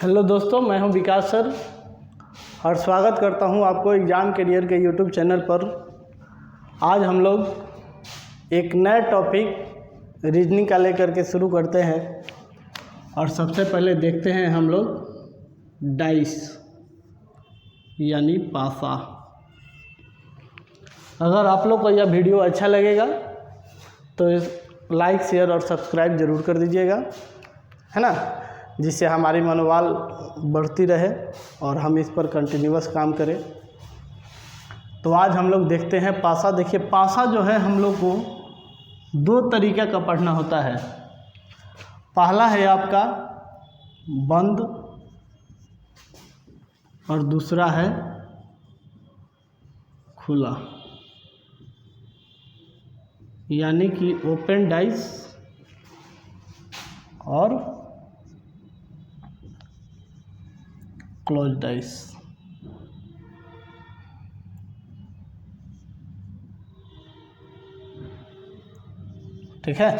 Hello दोस्तों, मैं हूं विकास सर और स्वागत करता हूं आपको एग्ज़ाम करियर के यूट्यूब चैनल पर। आज हम लोग एक नया टॉपिक रीजनिंग का लेकर के शुरू करते हैं और सबसे पहले देखते हैं हम लोग डाइस यानी पासा। अगर आप लोग को यह वीडियो अच्छा लगेगा तो लाइक शेयर और सब्सक्राइब ज़रूर कर दीजिएगा, है ना, जिससे हमारी मनोबल बढ़ती रहे और हम इस पर कंटिन्यूअस काम करें। तो आज हम लोग देखते हैं पासा। देखिए, पासा जो है हम लोग को दो तरीक़े का पढ़ना होता है। पहला है आपका बंद और दूसरा है खुला, यानी कि ओपन डाइस और क्लोज डाइस। ठीक है।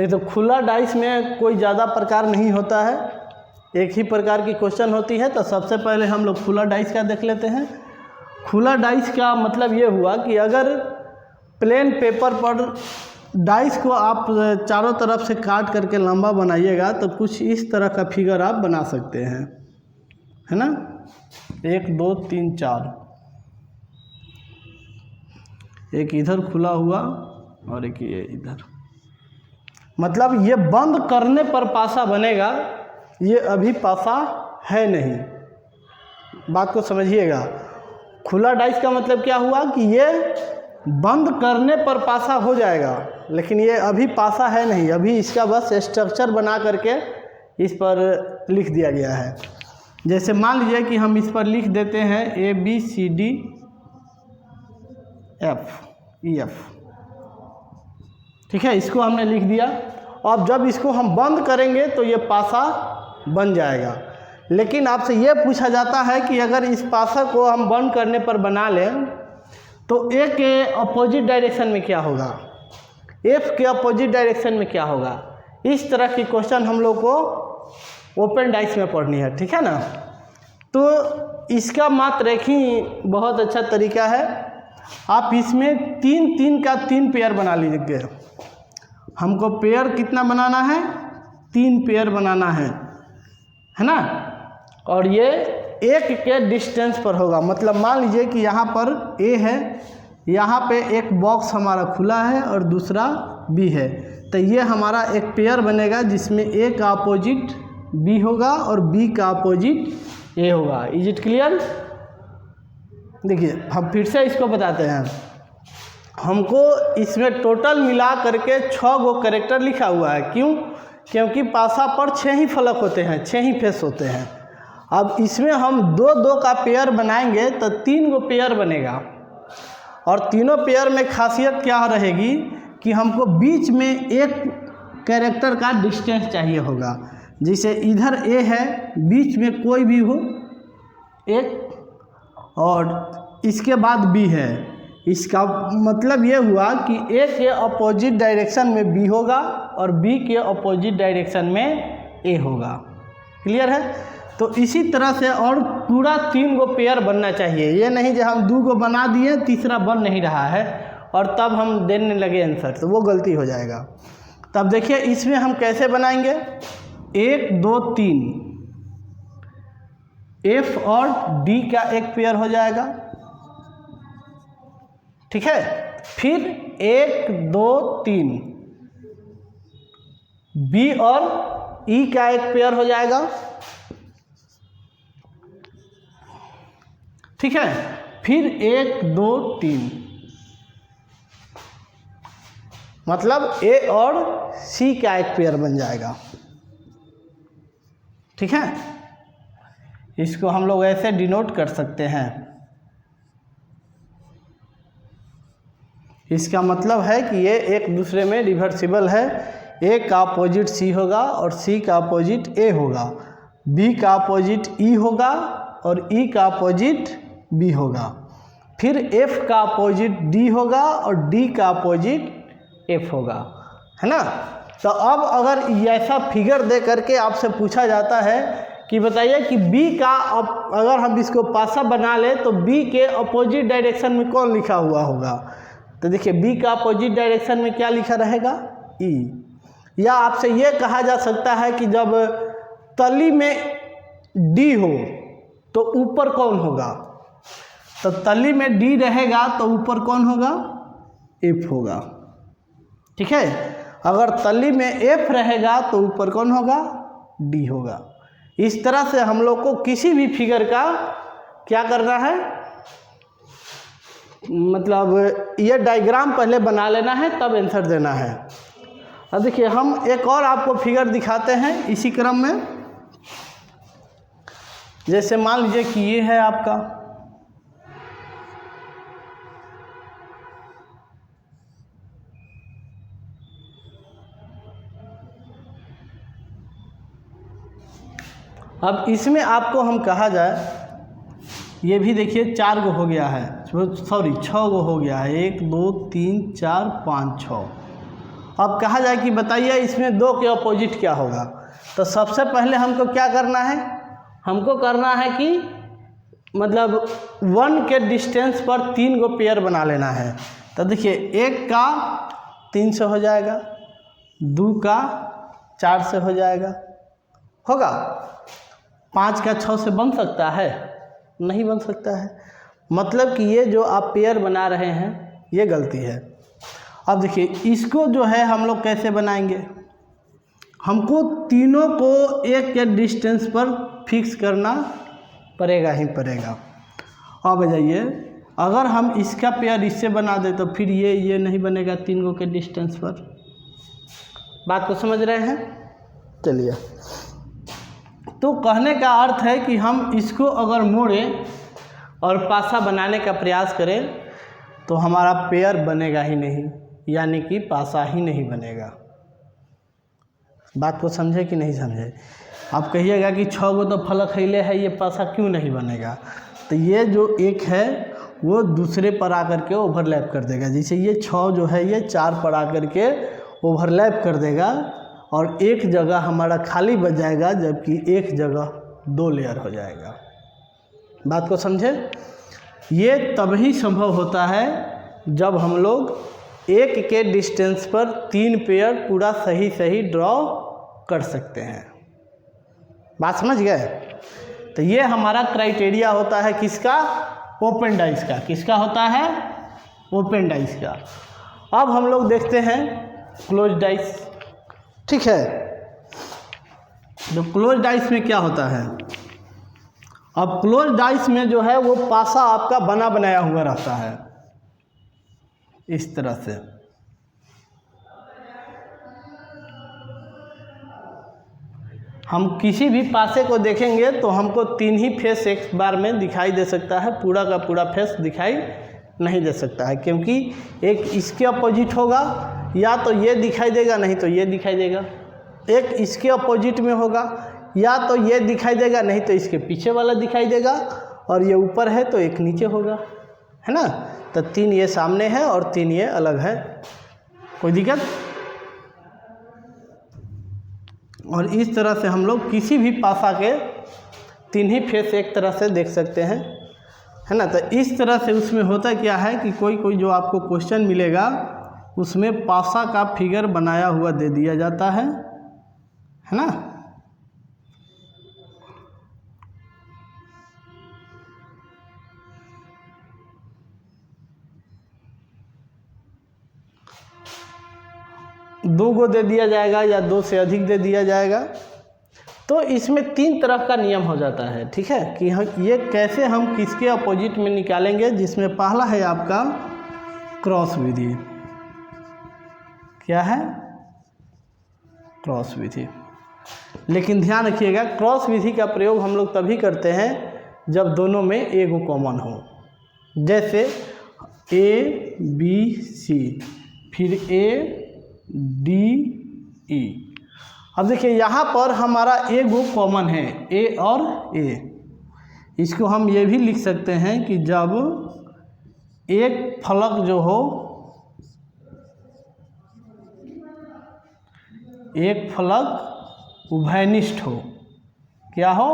तो खुला डाइस में कोई ज़्यादा प्रकार नहीं होता है, एक ही प्रकार की क्वेश्चन होती है। तो सबसे पहले हम लोग खुला डाइस का देख लेते हैं। खुला डाइस का मतलब ये हुआ कि अगर प्लेन पेपर पर डाइस को आप चारों तरफ से काट करके लंबा बनाइएगा तो कुछ इस तरह का फिगर आप बना सकते हैं, है ना। 1 2 3 4, एक इधर खुला हुआ और एक ये इधर। मतलब ये बंद करने पर पासा बनेगा, ये अभी पासा है नहीं। बात को समझिएगा। खुला डाइस का मतलब क्या हुआ कि ये बंद करने पर पासा हो जाएगा, लेकिन ये अभी पासा है नहीं। अभी इसका बस स्ट्रक्चर बना करके इस पर लिख दिया गया है। जैसे मान लीजिए कि हम इस पर लिख देते हैं ABCD EF। ठीक है, इसको हमने लिख दिया। अब जब इसको हम बंद करेंगे तो ये पासा बन जाएगा। लेकिन आपसे ये पूछा जाता है कि अगर इस पासा को हम बंद करने पर बना लें तो A के अपोजिट डायरेक्शन में क्या होगा, F के अपोजिट डायरेक्शन में क्या होगा। इस तरह की क्वेश्चन हम लोग को ओपन डाइस में पढ़नी है। ठीक है ना। तो इसका मात्र एक ही बहुत अच्छा तरीका है। आप इसमें 3 का 3 पेयर बना लीजिए। हमको पेयर कितना बनाना है, 3 पेयर बनाना है ना। और ये 1 के डिस्टेंस पर होगा। मतलब मान लीजिए कि यहाँ पर A है, यहाँ पे एक बॉक्स हमारा खुला है और दूसरा B है। तो ये हमारा एक पेयर बनेगा जिसमें A का अपोजिट B होगा और B का अपोजिट A होगा। Is it clear. देखिए, हम फिर से इसको बताते हैं। हमको इसमें टोटल मिला करके 6 गो कैरेक्टर लिखा हुआ है। क्यों? क्योंकि पासा पर 6 ही फलक होते हैं, 6 ही फेस होते हैं। अब इसमें हम 2 का पेयर बनाएंगे तो 3 गो पेयर बनेगा। और तीनों पेयर में खासियत क्या रहेगी कि हमको बीच में एक कैरेक्टर का डिस्टेंस चाहिए होगा। जैसे इधर A है, बीच में कोई भी हो एक, और इसके बाद B है। इसका मतलब ये हुआ कि A के अपोजिट डायरेक्शन में B होगा और B के अपोजिट डायरेक्शन में A होगा। क्लियर है। तो इसी तरह से और पूरा 3 गो पेयर बनना चाहिए। ये नहीं कि हम 2 गो बना दिए, तीसरा बन नहीं रहा है और तब हम देने लगे आंसर, तो वो गलती हो जाएगा। तब देखिए इसमें हम कैसे बनाएंगे। 1 2 3 F और D का एक पेयर हो जाएगा। ठीक है। फिर 1 2 3 B और E का एक पेयर हो जाएगा। ठीक है। फिर 1 2 3, मतलब A और C का एक पेयर बन जाएगा। ठीक है। इसको हम लोग ऐसे डिनोट कर सकते हैं। इसका मतलब है कि ये एक दूसरे में रिवर्सिबल है। A का अपोजिट C होगा और C का अपोजिट A होगा, B का अपोजिट E होगा और E का अपोजिट B होगा। फिर F का अपोजिट D होगा और D का अपोजिट F होगा, है ना। तो अब अगर ऐसा फिगर दे करके आपसे पूछा जाता है कि बताइए कि B का अगर हम इसको पासा बना ले तो B के अपोजिट डायरेक्शन में कौन लिखा हुआ होगा, तो देखिए B का अपोजिट डायरेक्शन में क्या लिखा रहेगा, E। या आपसे ये कहा जा सकता है कि जब तली में D हो तो ऊपर कौन होगा, तो तली में D रहेगा तो ऊपर कौन होगा, F होगा। ठीक है, अगर तली में F रहेगा तो ऊपर कौन होगा, D होगा। इस तरह से हम लोग को किसी भी फिगर का क्या करना है, मतलब ये डायग्राम पहले बना लेना है तब आंसर देना है। अब देखिए हम एक और आपको फिगर दिखाते हैं इसी क्रम में। जैसे मान लीजिए कि ये है आपका अब इसमें आपको हम कहा जाए, ये भी देखिए 4 गो हो गया है, सॉरी 6 गो हो गया है, 1 2 3 4 5 6। अब कहा जाए कि बताइए इसमें 2 के अपोजिट क्या होगा, तो सबसे पहले हमको क्या करना है, हमको करना है कि मतलब 1 के डिस्टेंस पर 3 गो पेयर बना लेना है। तो देखिए 1 का 3 से हो जाएगा, 2 का 4 से हो जाएगा, होगा। 5 का 6 से बन सकता है, नहीं बन सकता है, मतलब कि ये जो आप पेयर बना रहे हैं ये गलती है। अब देखिए इसको जो है हम लोग कैसे बनाएंगे, हमको तीनों को 1 के डिस्टेंस पर फिक्स करना पड़ेगा ही पड़ेगा। अब जाइए अगर हम इसका पेयर इससे बना दें तो फिर ये नहीं बनेगा 3 गो के डिस्टेंस पर। बात को समझ रहे हैं, चलिए। तो कहने का अर्थ है कि हम इसको अगर मोड़ें और पासा बनाने का प्रयास करें तो हमारा पेयर बनेगा ही नहीं, यानी कि पासा ही नहीं बनेगा। बात को समझे कि नहीं समझे। आप कहिएगा कि 6 गो तो फलक हिले है, ये पासा क्यों नहीं बनेगा, तो ये जो 1 है वो दूसरे पर आकर के ओवरलैप कर देगा। जैसे ये 6 जो है ये 4 पर आकर के ओवरलैप कर देगा और एक जगह हमारा खाली बच जाएगा, जबकि एक जगह 2 लेयर हो जाएगा। बात को समझे। ये तभी संभव होता है जब हम लोग 1 के डिस्टेंस पर 3 पेयर पूरा सही ड्रॉ कर सकते हैं। बात समझ गए। तो ये हमारा क्राइटेरिया होता है किसका, ओपन डाइस का। किसका होता है, ओपन डाइस का। अब हम लोग देखते हैं क्लोज डाइस। ठीक है, तो क्लोज डाइस में क्या होता है, अब क्लोज डाइस में जो है वो पासा आपका बना बनाया हुआ रहता है इस तरह से। हम किसी भी पासे को देखेंगे तो हमको 3 ही फेस एक बार में दिखाई दे सकता है, पूरा का पूरा फेस दिखाई नहीं दे सकता है, क्योंकि एक इसके अपोजिट होगा, या तो ये दिखाई देगा नहीं तो ये दिखाई देगा। एक इसके अपोजिट में होगा, या तो ये दिखाई देगा नहीं तो इसके पीछे वाला दिखाई देगा, और ये ऊपर है तो एक नीचे होगा, है ना। तो 3 ये सामने है और 3 ये अलग है, कोई दिक्कत। और इस तरह से हम लोग किसी भी पासा के 3 ही फेस एक तरह से देख सकते हैं, है ना। तो इस तरह से उसमें होता क्या है कि कोई जो आपको क्वेश्चन मिलेगा उसमें पासा का फिगर बनाया हुआ दे दिया जाता है ना। दो गो दे दिया जाएगा या 2 से अधिक दे दिया जाएगा। तो इसमें 3 तरह का नियम हो जाता है, ठीक है, कि ये कैसे हम किसके अपोजिट में निकालेंगे। जिसमें पहला है आपका क्रॉस विधि। क्या है, क्रॉस विधि। लेकिन ध्यान रखिएगा, क्रॉस विधि का प्रयोग हम लोग तभी करते हैं जब दोनों में एक कॉमन हो। जैसे A B C फिर A D E। अब देखिए यहाँ पर हमारा एक कॉमन है, A और A। इसको हम ये भी लिख सकते हैं कि जब एक फलक जो हो एक फलक उभयनिष्ठ हो। क्या हो?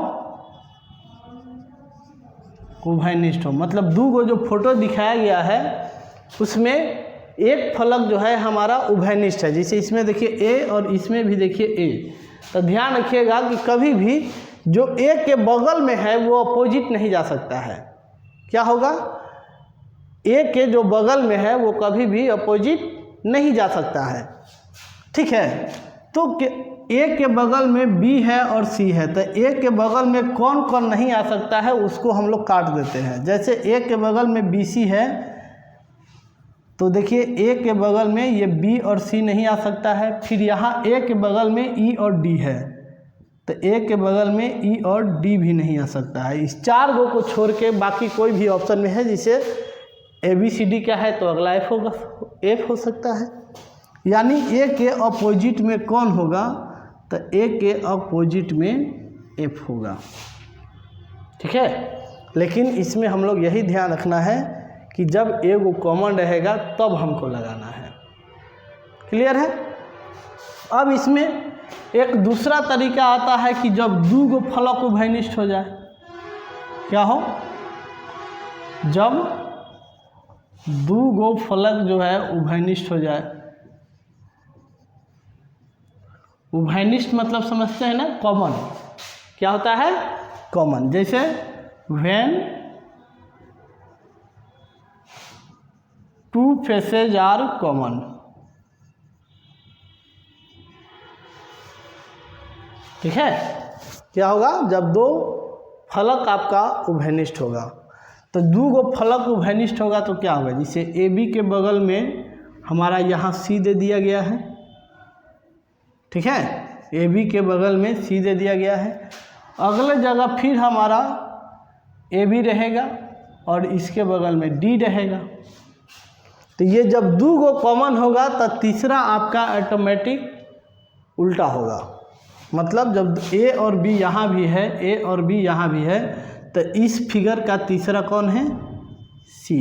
उभयनिष्ठ हो, मतलब दो गो जो फोटो दिखाया गया है उसमें एक फलक जो है हमारा उभयनिष्ठ है। जैसे इसमें देखिए ए और इसमें भी देखिए ए। तो ध्यान रखिएगा कि कभी भी जो ए के बगल में है वो अपोजिट नहीं जा सकता है। क्या होगा? ए के जो बगल में है वो कभी भी अपोजिट नहीं जा सकता है। ठीक है, तो ए के बगल में बी है और सी है, तो ए के बगल में कौन कौन नहीं आ सकता है उसको हम लोग काट देते हैं। जैसे ए के बगल में बी सी है, तो देखिए ए के बगल में ये बी और सी नहीं आ सकता है। फिर यहाँ ए के बगल में ई और डी है, तो ए के बगल में ई और डी भी नहीं आ सकता है। इस चार गो को छोड़ के बाकी कोई भी ऑप्शन में है, जिसे ए बी सी डी क्या है तो अगला एफ होगा, एफ हो सकता है। यानी ए के अपोजिट में कौन होगा? तो ए के अपोजिट में एफ होगा। ठीक है, लेकिन इसमें हम लोग यही ध्यान रखना है कि जब ए को कॉमन रहेगा तब हमको लगाना है। क्लियर है? अब इसमें एक दूसरा तरीका आता है कि जब दो गो फलक उभयनिष्ठ हो जाए। क्या हो? जब दो गो फलक जो है उभयनिष्ठ हो जाए। उभयनिष्ठ मतलब समझते हैं ना, कॉमन। क्या होता है? कॉमन। जैसे when two faces are common. ठीक है, क्या होगा? जब दो फलक आपका उभयनिष्ठ होगा, तो दो गो फलक उभयनिष्ठ होगा तो क्या होगा? जैसे ए बी के बगल में हमारा यहाँ सी दे दिया गया है। ठीक है, ए बी के बगल में सी दे दिया गया है। अगले जगह फिर हमारा ए बी रहेगा और इसके बगल में डी रहेगा। तो ये जब दो गो कॉमन होगा तो तीसरा आपका ऑटोमेटिक उल्टा होगा। मतलब जब ए और बी यहाँ भी है, ए और बी यहाँ भी है, तो इस फिगर का तीसरा कौन है? सी,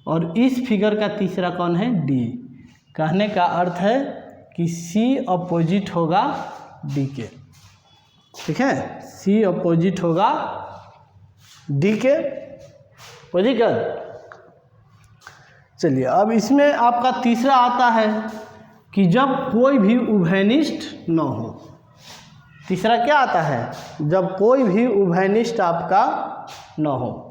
और इस फिगर का तीसरा कौन है? डी। कहने का अर्थ है कि सी अपोजिट होगा डी के। ठीक है, सी अपोजिट होगा डी के। अपोजिट। चलिए, अब इसमें आपका तीसरा आता है कि जब कोई भी उभयनिष्ठ न हो। तीसरा क्या आता है? जब कोई भी उभयनिष्ठ आपका न हो।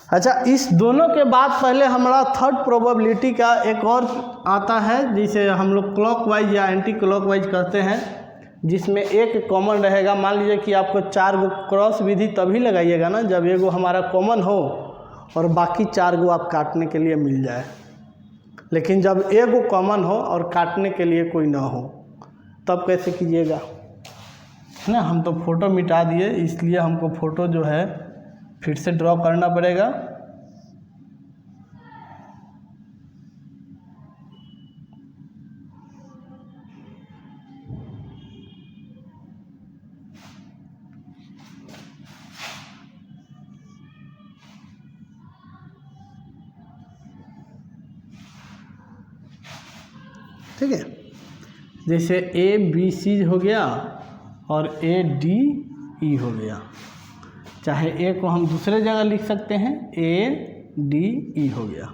अच्छा, इस दोनों के बाद पहले हमारा थर्ड प्रोबेबिलिटी का एक और आता है, जिसे हम लोग क्लॉकवाइज या एंटी क्लॉकवाइज कहते हैं, जिसमें एक कॉमन रहेगा। मान लीजिए कि आपको चार गो क्रॉस विधि तभी लगाइएगा ना जब एगो हमारा कॉमन हो और बाकी चार गो आप काटने के लिए मिल जाए। लेकिन जब एगो कॉमन हो और काटने के लिए कोई ना हो, तब कैसे कीजिएगा? है ना, हम तो फ़ोटो मिटा दिए, इसलिए हमको फ़ोटो जो है फिर से ड्रॉ करना पड़ेगा। ठीक है, जैसे ए बी सी हो गया और ए डी ई हो गया। चाहे ए को हम दूसरे जगह लिख सकते हैं, ए डी ई हो गया।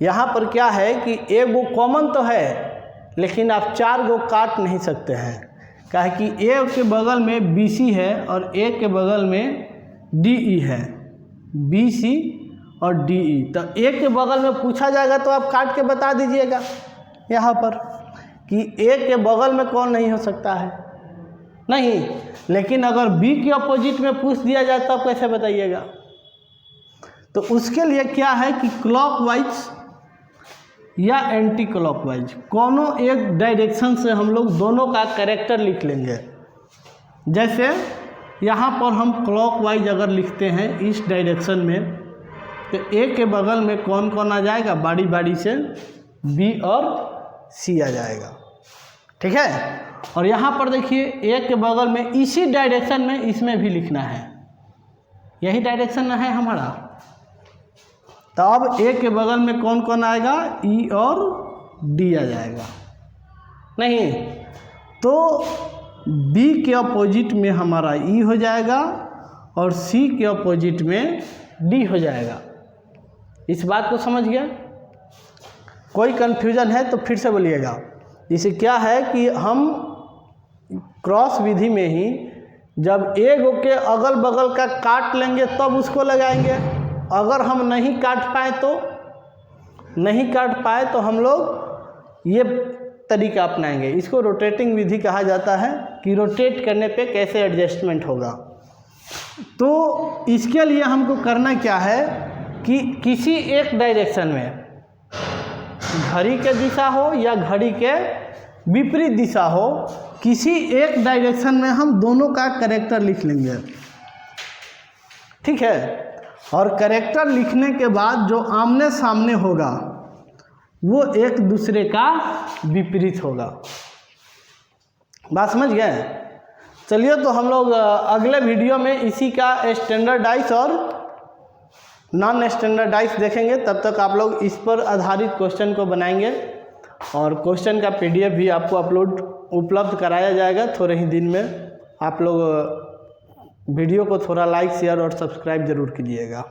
यहाँ पर क्या है कि ए गो कॉमन तो है, लेकिन आप चार गो काट नहीं सकते हैं। क्या है कि ए के बगल में बी सी है और ए के बगल में डी ई है, बी सी और डी ई। तो ए के बगल में पूछा जाएगा तो आप काट के बता दीजिएगा यहाँ पर कि ए के बगल में कौन नहीं हो सकता है, नहीं। लेकिन अगर बी के अपोजिट में पूछ दिया जाए तब कैसे बताइएगा? तो उसके लिए क्या है कि क्लॉकवाइज या एंटी क्लॉकवाइज कोनो एक डायरेक्शन से हम लोग दोनों का कैरेक्टर लिख लेंगे। जैसे यहाँ पर हम क्लॉकवाइज अगर लिखते हैं इस डायरेक्शन में, तो ए के बगल में कौन कौन आ जाएगा? बारी बारी से बी और सी आ जाएगा। ठीक है, और यहाँ पर देखिए ए के बगल में इसी डायरेक्शन में इसमें भी लिखना है, यही डायरेक्शन है हमारा। तो अब ए के बगल में कौन कौन आएगा? ई और डी आ जाएगा। नहीं, तो B के अपोजिट में हमारा E हो जाएगा और C के अपोजिट में D हो जाएगा। इस बात को समझ गया? कोई कन्फ्यूजन है तो फिर से बोलिएगा। इसे क्या है कि हम क्रॉस विधि में ही जब एक के अगल बगल का काट लेंगे तब उसको लगाएंगे। अगर हम नहीं काट पाए तो हम लोग ये तरीका अपनाएंगे। इसको रोटेटिंग विधि कहा जाता है कि रोटेट करने पे कैसे एडजस्टमेंट होगा। तो इसके लिए हमको करना क्या है कि किसी एक डायरेक्शन में, घड़ी के दिशा हो या घड़ी के विपरीत दिशा हो, किसी एक डायरेक्शन में हम दोनों का कैरेक्टर लिख लेंगे। ठीक है, और कैरेक्टर लिखने के बाद जो आमने सामने होगा वो एक दूसरे का विपरीत होगा। बात समझ गए? चलिए, तो हम लोग अगले वीडियो में इसी का स्टैंडर्डाइज और नॉन स्टैंडर्डाइज देखेंगे। तब तक आप लोग इस पर आधारित क्वेश्चन को बनाएंगे और क्वेश्चन का PDF भी आपको उपलब्ध कराया जाएगा थोड़े ही दिन में। आप लोग वीडियो को थोड़ा लाइक, शेयर और सब्सक्राइब ज़रूर कीजिएगा।